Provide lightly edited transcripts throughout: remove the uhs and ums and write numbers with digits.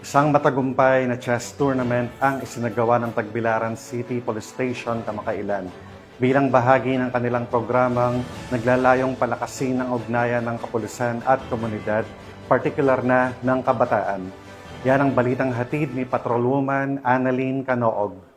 Isang matagumpay na chess tournament ang isinagawa ng Tagbilaran City Police Station kamakailan bilang bahagi ng kanilang programang naglalayong palakasin ang ugnayan ng kapulisan at komunidad, partikular na ng kabataan. Yan ang balitang hatid ni Patrolwoman Annalyn Canoog.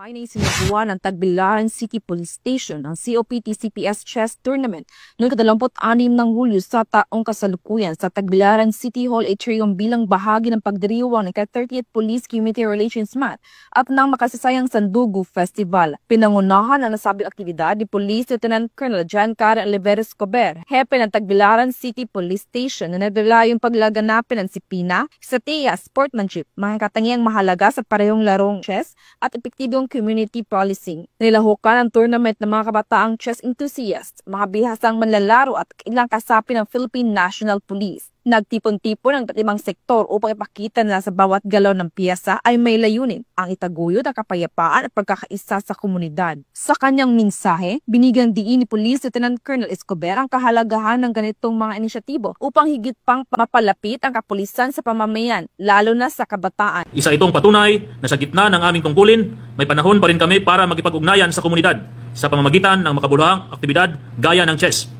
Ay sinagawa ng Tagbilaran City Police Station ang COPT-CPS Chess Tournament noong 26 ng Hulyo sa taong kasalukuyan sa Tagbilaran City Hall Atrium bilang bahagi ng pagdiriwang ng 30th Police Community Relations Month at ng makasasayang Sandugo Festival. Pinangunahan ang nasabing aktibidad ni Police Lieutenant Colonel John Karen Oliveres Cober, hepe ng Tagbilaran City Police Station na naglalayong paglaganapin ng disiplina, estratehiya, sportsmanship, mga katangiang mahalaga sa parehong larong chess at epektibong community policing. Nilahukan ang tournament ng mga kabataang chess enthusiasts, mga bihasang manlalaro at ilang kasapi ng Philippine National Police. Nagtipon-tipon ang iba't ibang sektor upang ipakita na sa bawat galaw ng piyesa ay may layunin ang itaguyod ang kapayapaan at pagkakaisa sa komunidad. Sa kanyang mensahe, binigyang diin ni Police Lieutenant Colonel Escober ang kahalagahan ng ganitong mga inisyatibo upang higit pang mapalapit ang kapulisan sa pamamayan, lalo na sa kabataan. Isa itong patunay na sa gitna ng aming tungkulin, may panahon pa rin kami para magipag-ugnayan sa komunidad sa pamamagitan ng makabuluhang aktibidad gaya ng chess.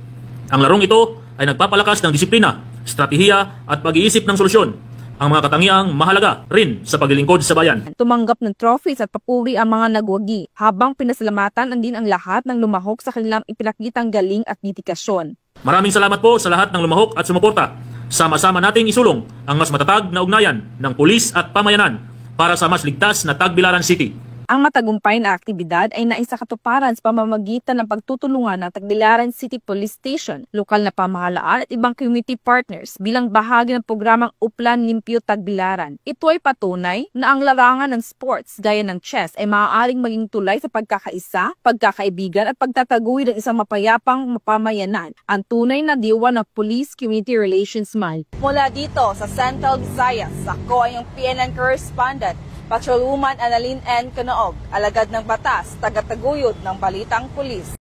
Ang larong ito ay nagpapalakas ng disiplina, estratehiya at pag-iisip ng solusyon, ang mga katangiang mahalaga rin sa paglilingkod sa bayan. Tumanggap ng trophies at papuri ang mga nagwagi, habang pinasalamatan din ang lahat ng lumahok sa kanilang ipinakitang galing at dedikasyon. Maraming salamat po sa lahat ng lumahok at sumuporta. Sama-sama nating isulong ang mas matatag na ugnayan ng pulis at pamayanan para sa mas ligtas na Tagbilaran City. Ang matagumpay na aktibidad ay naisakatuparan sa pamamagitan ng pagtutulungan ng Tagbilaran City Police Station, lokal na pamahalaan at ibang community partners bilang bahagi ng programang Uplan Limpyo Tagbilaran. Ito ay patunay na ang larangan ng sports gaya ng chess ay maaaring maging tulay sa pagkakaisa, pagkakaibigan at pagtataguyod ng isang mapayapang pamayanan, ang tunay na diwa ng Police Community Relations Month. Mula dito sa Central Visayas, ako ay yung PNN correspondent, Patrolwoman Annalyn N. Canoog, alagad ng batas, tagataguyod ng balitang pulis.